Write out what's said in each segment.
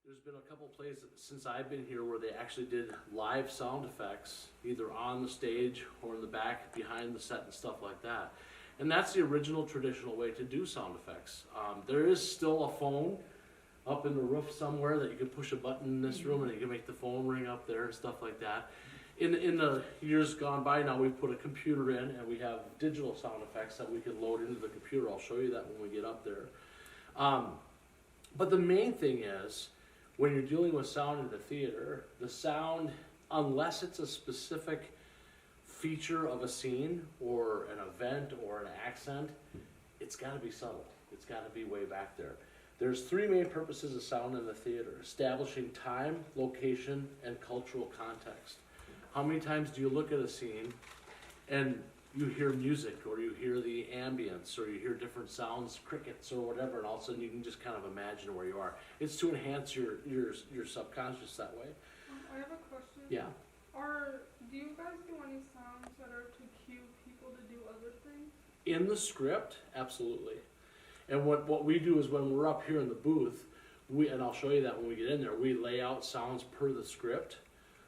There's been a couple plays since I've been here where they actually did live sound effects, either on the stage or in the back behind the set and stuff like that. And that's the original traditional way to do sound effects. There is still a phone up in the roof somewhere that you can push a button in this room and you can make the phone ring up there and stuff like that. In the years gone by now, we've put a computer in and we have digital sound effects that we can load into the computer. I'll show you that when we get up there. But the main thing is, when you're dealing with sound in the theater, the sound, unless it's a specific feature of a scene or an event or an accent, it's got to be subtle. It's got to be way back there. There's three main purposes of sound in the theater: establishing time, location, and cultural context. How many times do you look at a scene and you hear music, or you hear the ambience, or you hear different sounds, crickets or whatever, and all of a sudden you can just kind of imagine where you are? It's to enhance your subconscious that way. I have a question. Yeah. Do you guys do any sounds that are to cue people to do other things? In the script, absolutely. And what we do is when we're up here in the booth, and I'll show you that when we get in there, we lay out sounds per the script.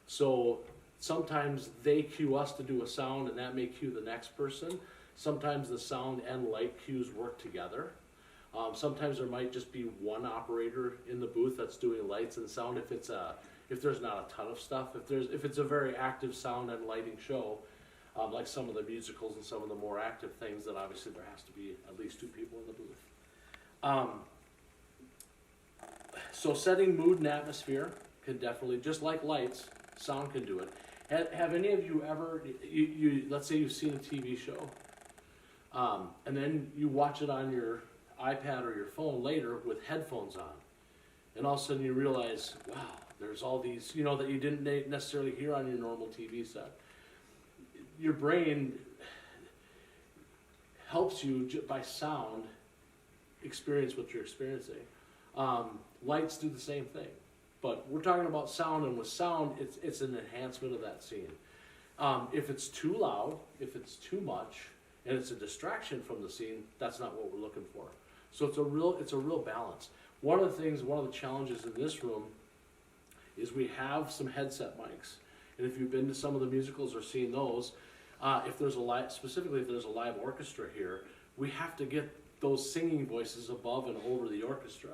So sometimes they cue us to do a sound and that may cue the next person. Sometimes the sound and light cues work together. Sometimes there might just be one operator in the booth that's doing lights and sound if there's not a ton of stuff. If it's a very active sound and lighting show, like some of the musicals and some of the more active things, then obviously there has to be at least two people in the booth. So setting mood and atmosphere can definitely, just like lights, sound can do it. Have any of you ever, let's say you've seen a TV show, and then you watch it on your iPad or your phone later with headphones on, and all of a sudden you realize, wow, there's all these, that you didn't necessarily hear on your normal TV set. Your brain helps you by sound experience what you're experiencing. Lights do the same thing. But we're talking about sound, and with sound, it's an enhancement of that scene. If it's too loud, if it's too much, and it's a distraction from the scene, that's not what we're looking for. So it's a real balance. One of the challenges in this room is we have some headset mics, and if you've been to some of the musicals or seen those, if there's a live orchestra here, we have to get those singing voices above and over the orchestra.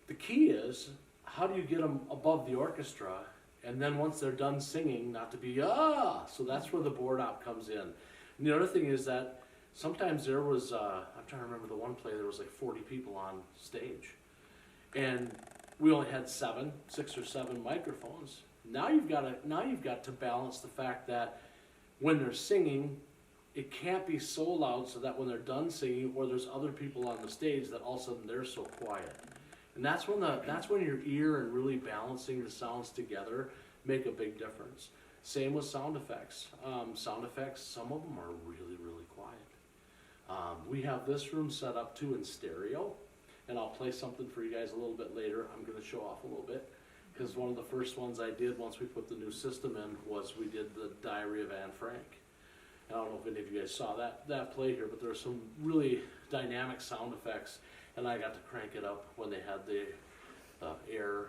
The key is, how do you get them above the orchestra, and then once they're done singing, not to be so that's where the board op comes in. And the other thing is that sometimes there was I'm trying to remember the one play, there was like 40 people on stage, and we only had 6 or 7 microphones. Now you've got to balance the fact that when they're singing, it can't be so loud so that when they're done singing, or there's other people on the stage, that all of a sudden they're so quiet. And that's when your ear and really balancing the sounds together make a big difference. Same with sound effects. Sound effects, some of them are really, really quiet. We have this room set up too in stereo, and I'll play something for you guys a little bit later. I'm going to show off a little bit, because one of the first ones I did once we put the new system in was we did the Diary of Anne Frank. And I don't know if any of you guys saw that play here, but there were some really dynamic sound effects, and I got to crank it up when they had the air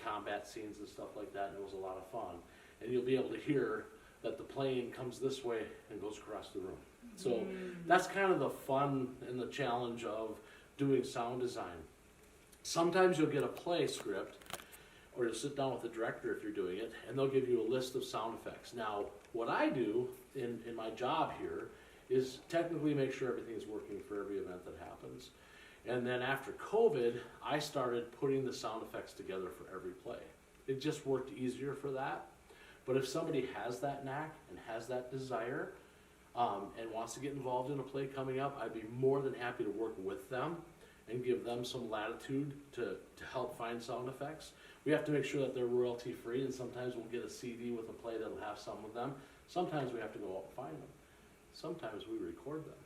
combat scenes and stuff like that, and it was a lot of fun. And you'll be able to hear that the plane comes this way and goes across the room. So that's kind of the fun and the challenge of doing sound design. Sometimes you'll get a play script, or you'll sit down with the director if you're doing it, and they'll give you a list of sound effects. Now, what I do in my job here is technically make sure everything's working for every event that happens. And then after COVID, I started putting the sound effects together for every play. It just worked easier for that. But if somebody has that knack and has that desire, and wants to get involved in a play coming up, I'd be more than happy to work with them and give them some latitude to help find sound effects. We have to make sure that they're royalty free, and sometimes we'll get a CD with a play that'll have some of them. Sometimes we have to go out and find them. Sometimes we record them.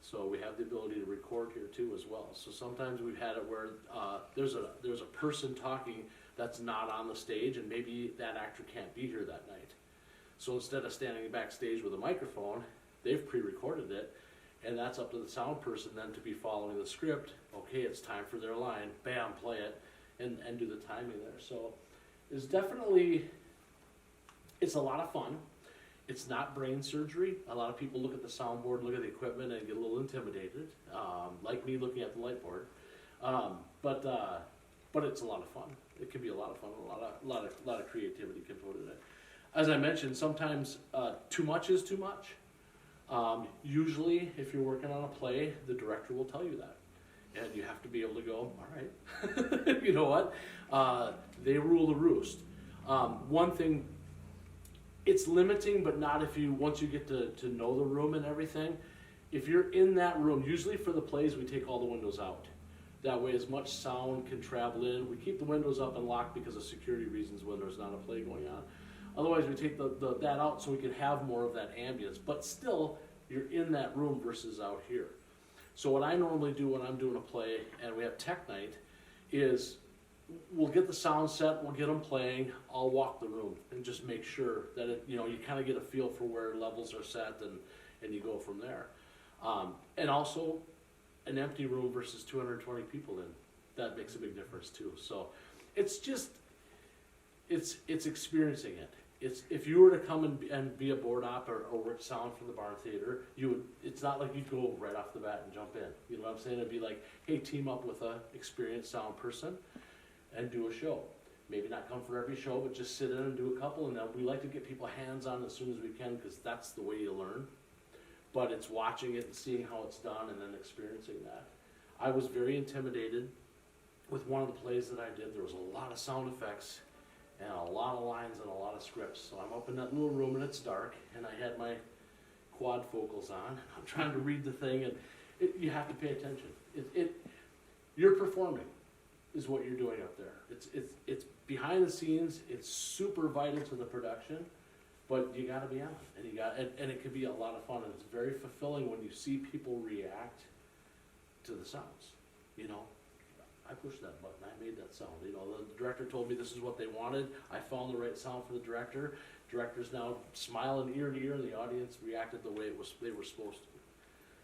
So we have the ability to record here too as well. So sometimes we've had it where there's a person talking that's not on the stage, and maybe that actor can't be here that night. So instead of standing backstage with a microphone, they've pre-recorded it, and that's up to the sound person then to be following the script. Okay, it's time for their line. Bam, play it. and do the timing there. So it's definitely, it's a lot of fun. It's not brain surgery. A lot of people look at the soundboard, look at the equipment, and get a little intimidated, like me looking at the light board. But it's a lot of fun. It can be a lot of fun. A lot of creativity can put in it. As I mentioned, sometimes too much is too much. Usually, if you're working on a play, the director will tell you that, and you have to be able to go, all right, you know what? They rule the roost. One thing, it's limiting, but not if you, once you get to know the room and everything. If you're in that room, usually for the plays, we take all the windows out. That way, as much sound can travel in. We keep the windows up and locked because of security reasons when there's not a play going on. Otherwise, we take that out so we can have more of that ambience. But still, you're in that room versus out here. So what I normally do when I'm doing a play and we have tech night is we'll get the sound set, we'll get them playing, I'll walk the room and just make sure that it, you kind of get a feel for where levels are set and you go from there. And also, an empty room versus 220 people in, that makes a big difference too. So it's just, it's experiencing it. If you were to come and be a board op or work sound for the Barn Theater, it's not like you'd go right off the bat and jump in. You know what I'm saying? It'd be like, hey, team up with a experienced sound person and do a show. Maybe not come for every show, but just sit in and do a couple. And then we like to get people hands-on as soon as we can because that's the way you learn. But it's watching it and seeing how it's done and then experiencing that. I was very intimidated with one of the plays that I did. There was a lot of sound effects and a lot of lines and a lot of scripts. So I'm up in that little room and it's dark, and I had my quadfocals on. I'm trying to read the thing, and you have to pay attention. You're performing is what you're doing up there. It's behind the scenes. It's super vital to the production, but you got to be on it, and it can be a lot of fun, and it's very fulfilling when you see people react to the sounds. I pushed that button, I made that sound. The director told me this is what they wanted. I found the right sound for the director. Director's now smiling ear to ear, and the audience reacted the way they were supposed to.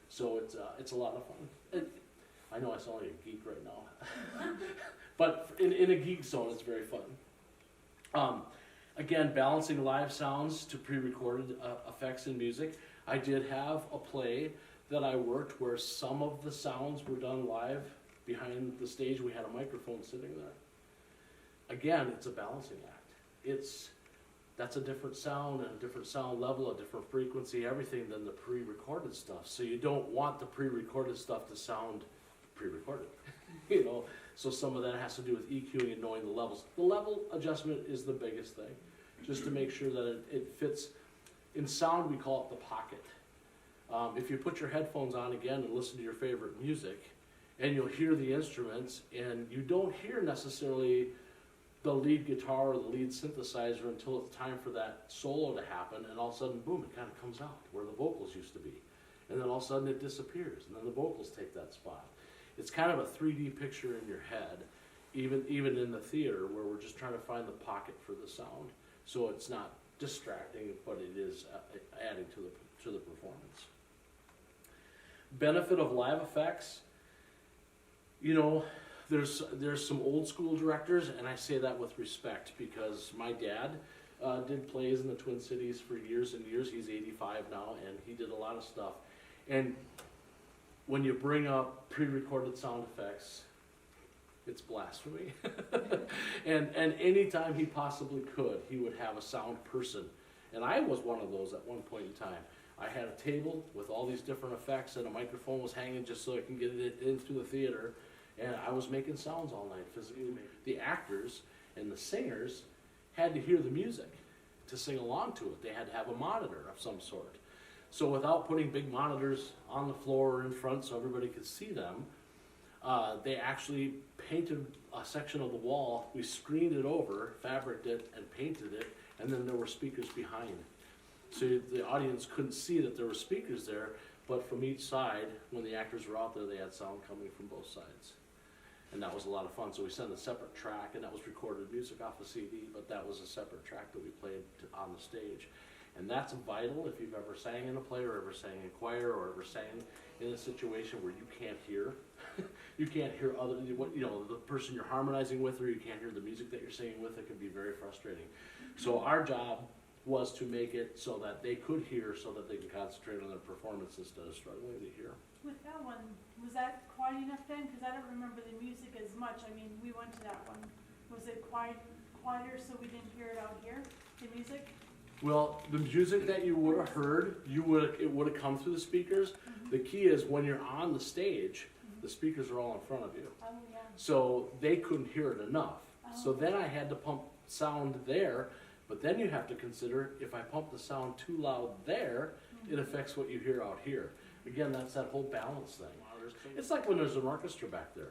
So it's a lot of fun. I know I sound like a geek right now, but in a geek zone, it's very fun. Again, balancing live sounds to pre-recorded effects and music. I did have a play that I worked where some of the sounds were done live. Behind the stage, we had a microphone sitting there. Again, it's a balancing act. That's a different sound and a different sound level, a different frequency, everything than the pre-recorded stuff. So you don't want the pre-recorded stuff to sound pre-recorded, So some of that has to do with EQing and knowing the levels. The level adjustment is the biggest thing, just to make sure that it fits. In sound, we call it the pocket. If you put your headphones on again and listen to your favorite music, and you'll hear the instruments, and you don't hear necessarily the lead guitar or the lead synthesizer until it's time for that solo to happen, and all of a sudden, boom, it kind of comes out where the vocals used to be. And then all of a sudden it disappears, and then the vocals take that spot. It's kind of a 3D picture in your head, even in the theater, where we're just trying to find the pocket for the sound. So it's not distracting, but it is adding to the performance. Benefit of live effects. There's some old school directors, and I say that with respect because my dad did plays in the Twin Cities for years and years. He's 85 now, and he did a lot of stuff. And when you bring up pre-recorded sound effects, it's blasphemy. and anytime he possibly could, he would have a sound person. And I was one of those at one point in time. I had a table with all these different effects, and a microphone was hanging just so I can get it into the theater. And I was making sounds all night physically. The actors and the singers had to hear the music to sing along to it. They had to have a monitor of some sort. So without putting big monitors on the floor or in front so everybody could see them, they actually painted a section of the wall. We screened it over, fabriced it, and painted it, and then there were speakers behind. So the audience couldn't see that there were speakers there, but from each side, when the actors were out there, they had sound coming from both sides. And that was a lot of fun. So we sent a separate track, and that was recorded music off a CD, but that was a separate track that we played on the stage. And that's vital if you've ever sang in a play or ever sang in choir or ever sang in a situation where you can't hear. You can't hear the person you're harmonizing with, or you can't hear the music that you're singing with. It can be very frustrating. So our job was to make it so that they could hear, so that they can concentrate on their performance instead of struggling to hear. With that one, was that quiet enough then? Because I don't remember the music as much. I mean, we went to that one. Was it quieter so we didn't hear it out here, the music? Well, the music that you would have heard, it would have come through the speakers. Mm-hmm. The key is when you're on the stage, the speakers are all in front of you. Oh, yeah. So they couldn't hear it enough. So Oh. then I had to pump sound there, but then you have to consider if I pump the sound too loud there, it affects what you hear out here. Again, that's that whole balance thing. It's like when there's an orchestra back there.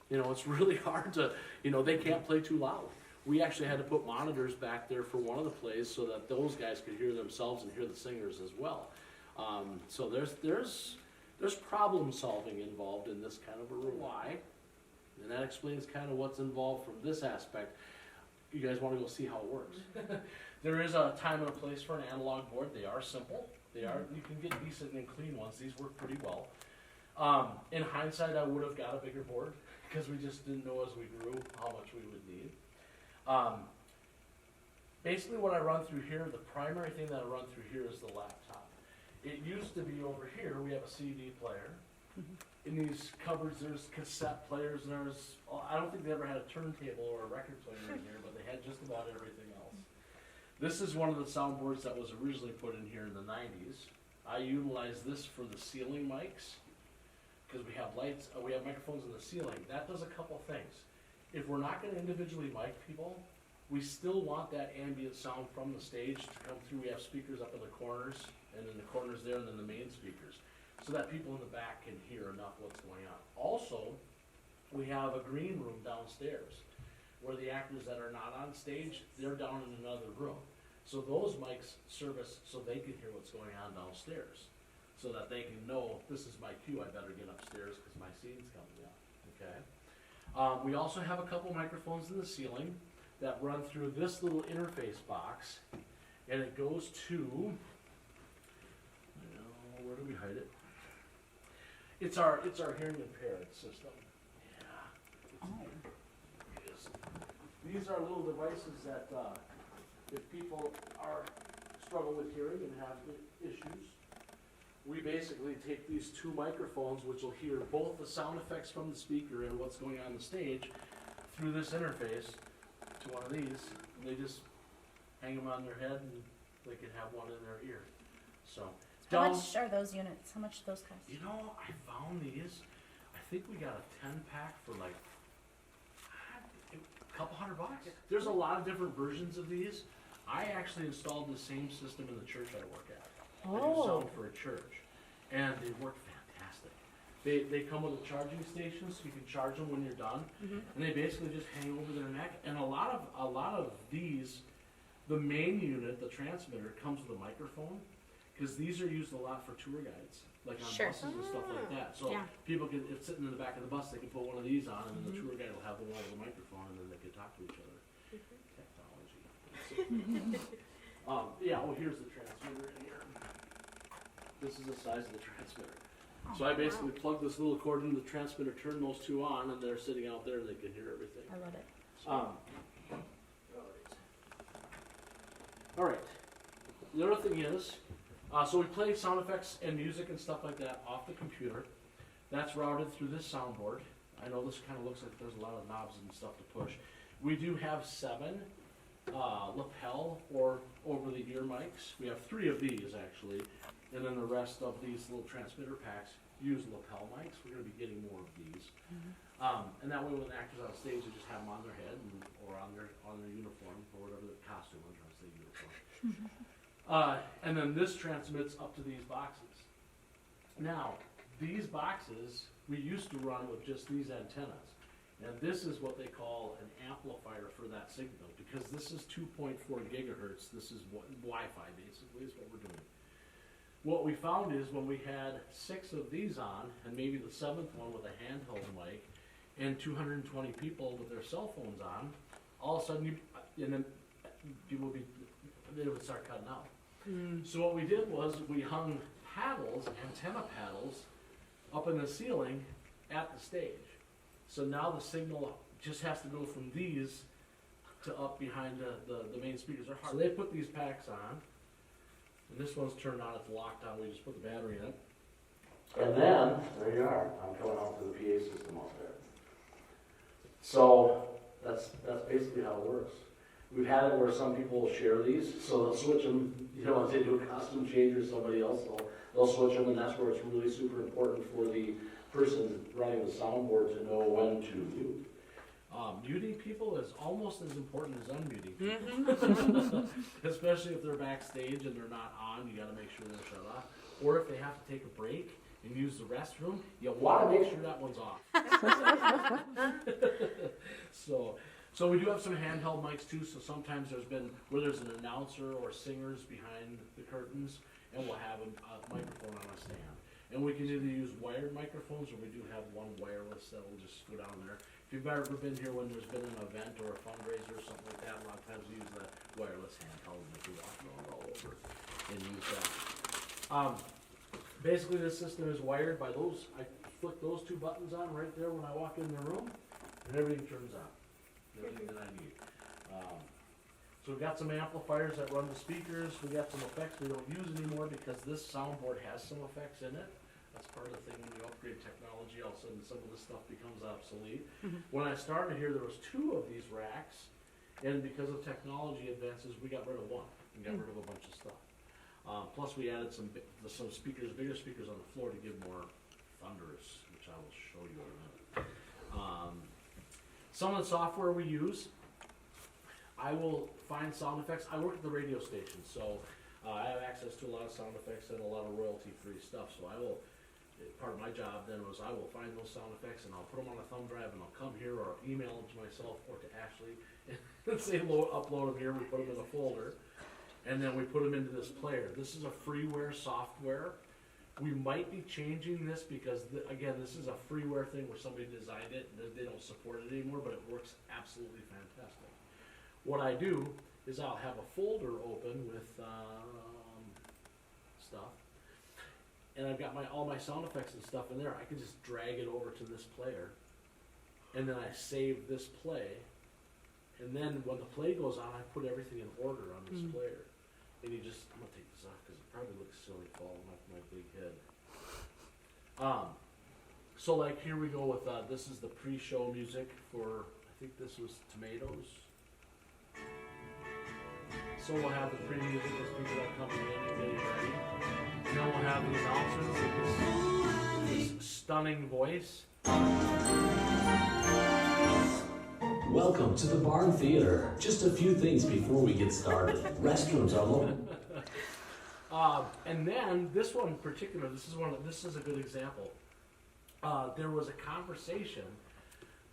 It's really hard to, they can't play too loud. We actually had to put monitors back there for one of the plays so that those guys could hear themselves and hear the singers as well. So there's problem solving involved in this kind of a room. Why? And that explains kind of what's involved from this aspect. You guys want to go see how it works? There is a time and a place for an analog board. They are simple. You can get decent and clean ones. These work pretty well. In hindsight, I would have got a bigger board because we just didn't know as we grew how much we would need. Basically what I run through here, the primary thing that I run through here is the laptop. It used to be over here, we have a CD player. In these cupboards, there's cassette players, and I don't think they ever had a turntable or a record player in here, but they had just about everything else. This is one of the soundboards that was originally put in here in the 90s. I utilize this for the ceiling mics, because we have lights, we have microphones in the ceiling. That does a couple things. If we're not gonna individually mic people, we still want that ambient sound from the stage to come through. We have speakers up in the corners, and in the corners there, and then the main speakers, so that people in the back can hear enough what's going on. Also, we have a green room downstairs, where the actors that are not on stage, they're down in another room. So those mics service so they can hear what's going on downstairs, so that they can know, this is my cue, I better get upstairs because my scene's coming up, okay? We also have a couple microphones in the ceiling that run through this little interface box, and it goes to, where do we hide it? It's our hearing impaired system. Yeah. It is. These are little devices that, if people struggle with hearing and have issues, we basically take these two microphones, which will hear both the sound effects from the speaker and what's going on the stage, through this interface to one of these, and they just hang them on their head, and they can have one in their ear. So, How much are those units? How much do those cost? I found these. I think we got a 10-pack for like a couple $100. There's a lot of different versions of these. I actually installed the same system in the church I work at. I do sound for a church, and they work fantastic. They come with a charging station, so you can charge them when you're done, and they basically just hang over their neck. And a lot of these, the main unit, the transmitter, comes with a microphone, because these are used a lot for tour guides, like on buses and stuff like that. So people can, if sitting in the back of the bus, they can put one of these on, and then the tour guide will have the one with the microphone, and then they can talk to each other. Technology. Here's the transmitter in here. This is the size of the transmitter. So I basically plug this little cord into the transmitter, turn those two on, and they're sitting out there and they can hear everything. I love it. All right. The other thing is, so we play sound effects and music and stuff like that off the computer. That's routed through this soundboard. I know this kind of looks like there's a lot of knobs and stuff to push. We do have 7 lapel or over-the-ear mics. We have 3 of these actually, and then the rest of these little transmitter packs use lapel mics. We're going to be getting more of these, and that way when the actors on stage, they just have them on their head or on their uniform or whatever the costume. I'm trying to say uniform. And then this transmits up to these boxes. Now, these boxes we used to run with just these antennas. And this is what they call an amplifier for that signal, because this is 2.4 gigahertz. This is Wi-Fi, basically, is what we're doing. What we found is when we had 6 of these on, and maybe the 7th one with a handheld mic, and 220 people with their cell phones on, all of a sudden, they would start cutting out. So what we did was we hung paddles, antenna paddles, up in the ceiling at the stage. So now the signal just has to go from these to up behind the main speakers. So they put these packs on, and this one's turned on, it's locked on, we just put the battery in it. And then, there you are, I'm coming out to the PA system up there. So, that's basically how it works. We've had it where some people will share these, so they'll switch them, you know, if they do a costume change or somebody else, they'll switch them, and that's where it's really super important for the person running the soundboard to know when to mute. Muting people is almost as important as unmuting people. Especially if they're backstage and they're not on, you gotta make sure they're shut off. Or if they have to take a break and use the restroom, you wanna make sure that one's off. So we do have some handheld mics too, so sometimes there's been, where there's an announcer or singers behind the curtains, and we'll have a microphone on a stand. And we can either use wired microphones, or we do have one wireless that will just go down there. If you've ever been here when there's been an event or a fundraiser or something like that, a lot of times we use the wireless handheld and we walk around all over and use that. Basically this system is wired by those, I flick those two buttons on right there when I walk in the room, and everything turns on. Everything that I need. So we've got some amplifiers that run the speakers, we got some effects we don't use anymore because this soundboard has some effects in it. That's part of the thing when you upgrade technology, all of a sudden some of this stuff becomes obsolete. When I started here, there was 2 of these racks, and because of technology advances, we got rid of one and got rid of a bunch of stuff. Plus we added some speakers, bigger speakers on the floor to give more thunderous, which I will show you in a minute. Some of the software we use, I will find sound effects. I work at the radio station, so I have access to a lot of sound effects and a lot of royalty-free stuff. So part of my job then was I will find those sound effects and I'll put them on a thumb drive and I'll come here or email them to myself or to Ashley and say upload them here. We put them in a folder and then we put them into this player. This is a freeware software. We might be changing this because, again, this is a freeware thing where somebody designed it and they don't support it anymore, but it works absolutely fantastic. What I do is I'll have a folder open with stuff, and I've got all my sound effects and stuff in there. I can just drag it over to this player, and then I save this play, and then when the play goes on, I put everything in order on this player. And I'm gonna take this off because it probably looks silly falling off my big head. So like here we go with, this is the pre-show music for, I think this was Tomatoes. So we'll have the pre-music as people are coming in and getting ready. And then we'll have the announcers with this stunning voice. Welcome to the Barn Theater. Just a few things before we get started. Restrooms are located. And then this one in particular, this is a good example. There was a conversation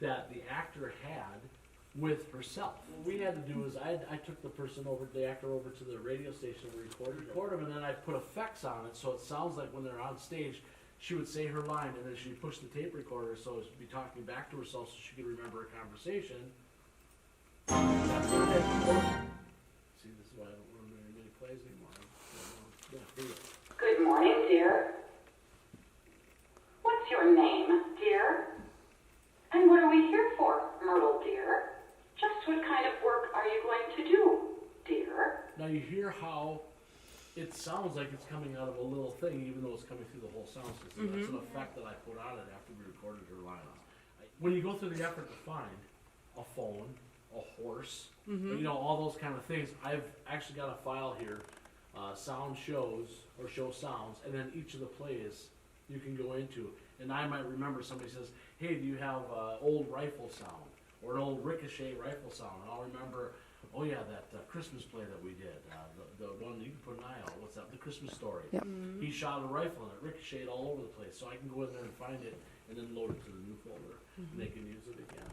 that the actor had with herself. What we had to do is I took the actor over to the radio station and record him, and then I put effects on it so it sounds like when they're on stage, she would say her line, and then she'd push the tape recorder so she'd be talking back to herself so she could remember a conversation. That's what I had. See, this is why I don't remember very many plays anymore. Yeah, here you go. Good morning, dear. What's your name, dear? And what are we here for, Myrtle, dear? Just what kind of work are you going to do, dear? Now you hear how it sounds like it's coming out of a little thing, even though it's coming through the whole sound system. That's an effect that I put on it after we recorded her lines. When you go through the effort to find a phone, a horse, you know, all those kind of things, I've actually got a file here, sound shows, or show sounds, and then each of the plays you can go into. And I might remember somebody says, hey, do you have old rifle sound, or an old ricochet rifle sound? And I'll remember, oh yeah, that Christmas play that we did, the one you can put an eye on. What's that? The Christmas Story. Yep. He shot a rifle and it ricocheted all over the place, so I can go in there and find it and then load it to the new folder, and they can use it again.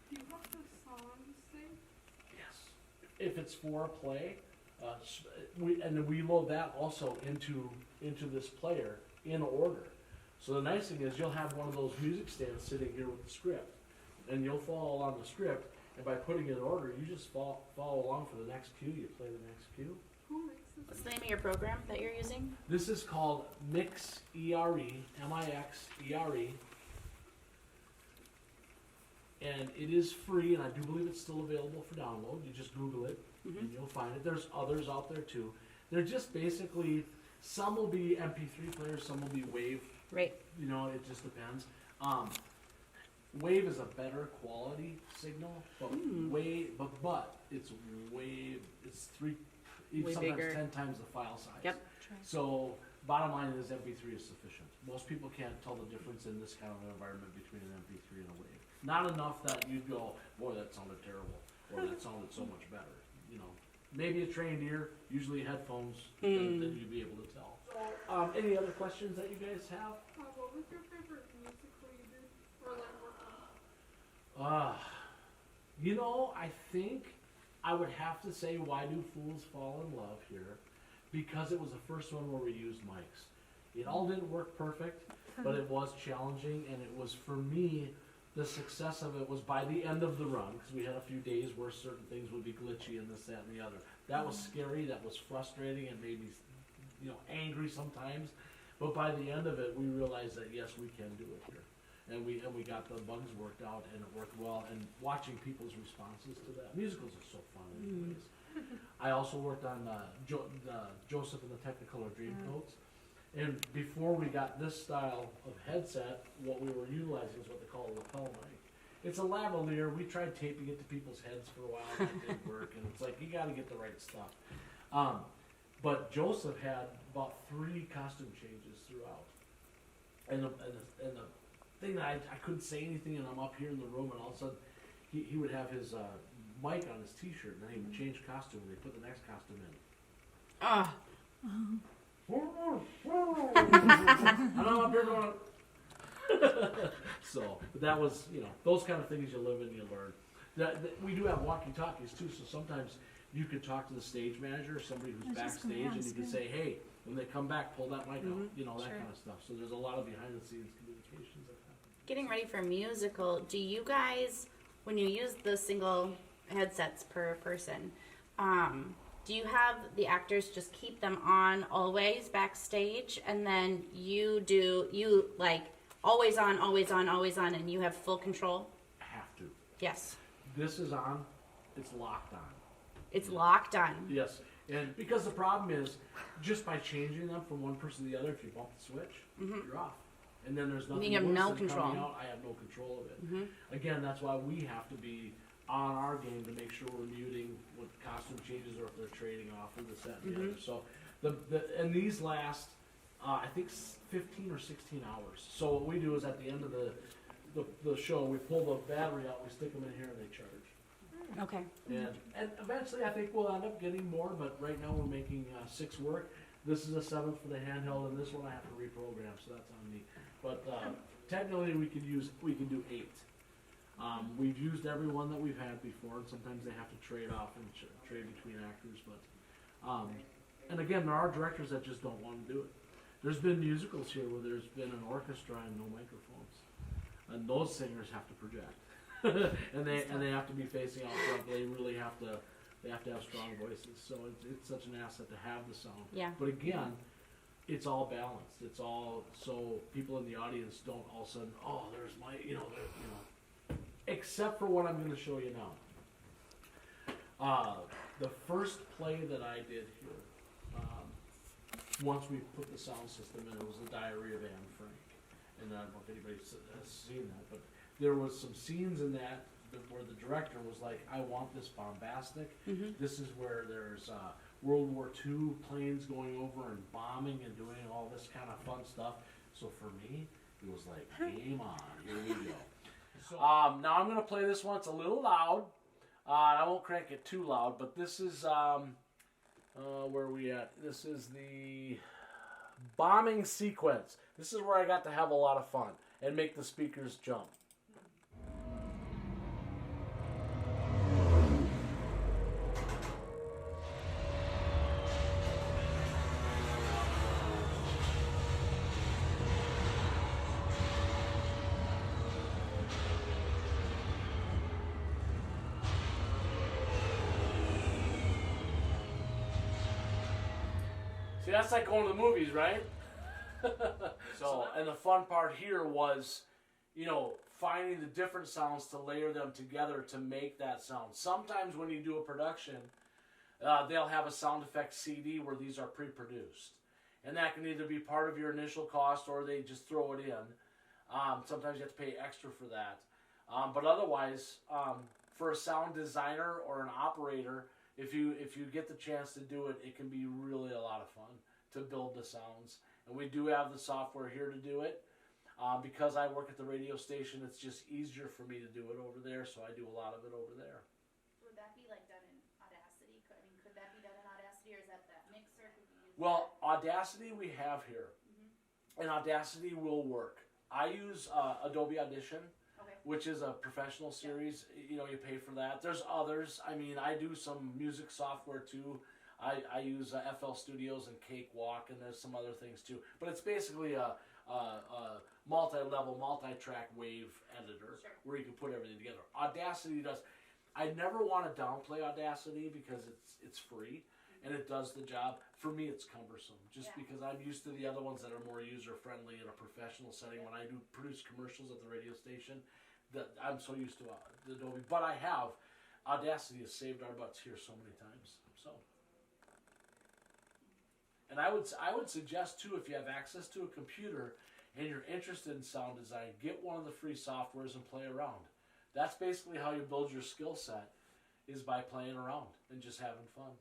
Do you have the songs saved? Yes, if it's for a play, we load that also into this player in order. So the nice thing is you'll have one of those music stands sitting here with the script, and you'll follow along the script. And by putting it in order, you just follow along for the next cue. You play the next cue. Who makes What's the name of your program that you're using? This is called Mix ERE, MIXERE. And it is free, and I do believe it's still available for download. You just Google it, and you'll find it. There's others out there too. They're just basically, some will be MP3 players, some will be WAV. Right. You know, it just depends. WAV is a better quality signal, but it's WAV. It's Way sometimes bigger. 10 times the file size. Yep. So bottom line is MP3 is sufficient. Most people can't tell the difference in this kind of environment between an MP3 and a WAV. Not enough that you'd go, boy, that sounded terrible, or that sounded so much better. You know, maybe a trained ear, usually headphones, then you'd be able to tell. So, any other questions that you guys have? What was your favorite musical you did? Or like work on? You know, I think I would have to say Why Do Fools Fall in Love here, because it was the first one where we used mics. It all didn't work perfect, but it was challenging, and it was, for me, the success of it was by the end of the run, because we had a few days where certain things would be glitchy and this, that, and the other. That was scary, that was frustrating, and made me, angry sometimes. But by the end of it, we realized that yes, we can do it here. And we got the bugs worked out, and it worked well. And watching people's responses to that, musicals are so fun anyways. I also worked on Joseph and the Technicolor Dreamcoats. And before we got this style of headset, what we were utilizing is what they call a lapel mic. It's a lavalier. We tried taping it to people's heads for a while, and it didn't work. And it's like, you got to get the right stuff. But Joseph had about 3 costume changes throughout. And the thing that I couldn't say anything, and I'm up here in the room, and all of a sudden he would have his mic on his T-shirt, and then he would change costume, and they put the next costume in. And I'm up here going. So, but that was, those kind of things you live and you learn. We do have walkie-talkies too, so sometimes you could talk to the stage manager, somebody who's backstage, and you could say, hey, when they come back, pull that mic out, that kind of stuff. So there's a lot of behind-the-scenes communications that happen. Getting ready for a musical, do you guys, when you use the single headsets per person, do you have the actors just keep them on always backstage, and then you always on, always on, always on, and you have full control? Have to. Yes. This is on, it's locked on. It's locked on. Yes, and because the problem is, just by changing them from one person to the other, if you bump the switch, you're off. And then there's nothing You have worse no than control. coming out, I have no control of it. Again, that's why we have to be on our game to make sure we're muting what costume changes or if they're trading off or this, that, and the other. So, and these last, I think 15 or 16 hours. So what we do is at the end of the show, we pull the battery out, we stick them in here, and they charge. Okay. And eventually I think we'll end up getting more, but right now we're making 6 work. This is a 7th for the handheld, and this one I have to reprogram, so that's on me. But technically we can do 8. We've used every one that we've had before, and sometimes they have to trade off and trade between actors. But and again, there are directors that just don't want to do it. There's been musicals here where there's been an orchestra and no microphones, and those singers have to project. and they have to be facing out front. They really have to have strong voices. So it's such an asset to have the sound. Yeah. But again, it's all balanced. It's all so people in the audience don't all of a sudden, oh, there's my, except for what I'm going to show you now. The first play that I did here, once we put the sound system in, it was The Diary of Anne Frank. And I don't know if anybody has seen that, but there was some scenes in that where the director was like, I want this bombastic. This is where there's World War II planes going over and bombing and doing all this kind of fun stuff. So for me, it was like, game on, here we go. So, now I'm going to play this one. It's a little loud. I won't crank it too loud, but this is, where are we at? This is the bombing sequence. This is where I got to have a lot of fun and make the speakers jump. that's like going to the movies, right? So, and the fun part here was, you know, finding the different sounds to layer them together to make that sound. Sometimes when you do a production, they'll have a sound effect CD where these are pre-produced. And that can either be part of your initial cost or they just throw it in. Sometimes you have to pay extra for that. But otherwise, for a sound designer or an operator, if you get the chance to do it, it can be really a lot of fun to build the sounds. And we do have the software here to do it. Because I work at the radio station, it's just easier for me to do it over there, so I do a lot of it over there. Would that be like done in Audacity? Could that be done in Audacity, or is that mixer? Could we use Well, Audacity we have here, and Audacity will work. I use Adobe Audition, Okay. which is a professional series. You know, you pay for that. There's others. I mean, I do some music software too. I use FL Studios and Cakewalk, and there's some other things too. But it's basically a multi-level, multi-track wave editor where you can put everything together. Audacity does. I never want to downplay Audacity because it's free and it does the job. For me, it's cumbersome just because I'm used to the other ones that are more user-friendly in a professional setting. When I do produce commercials at the radio station, that I'm so used to the Adobe. But I have Audacity has saved our butts here so many times. So. And I would suggest too, if you have access to a computer and you're interested in sound design, get one of the free softwares and play around. That's basically how you build your skill set, is by playing around and just having fun.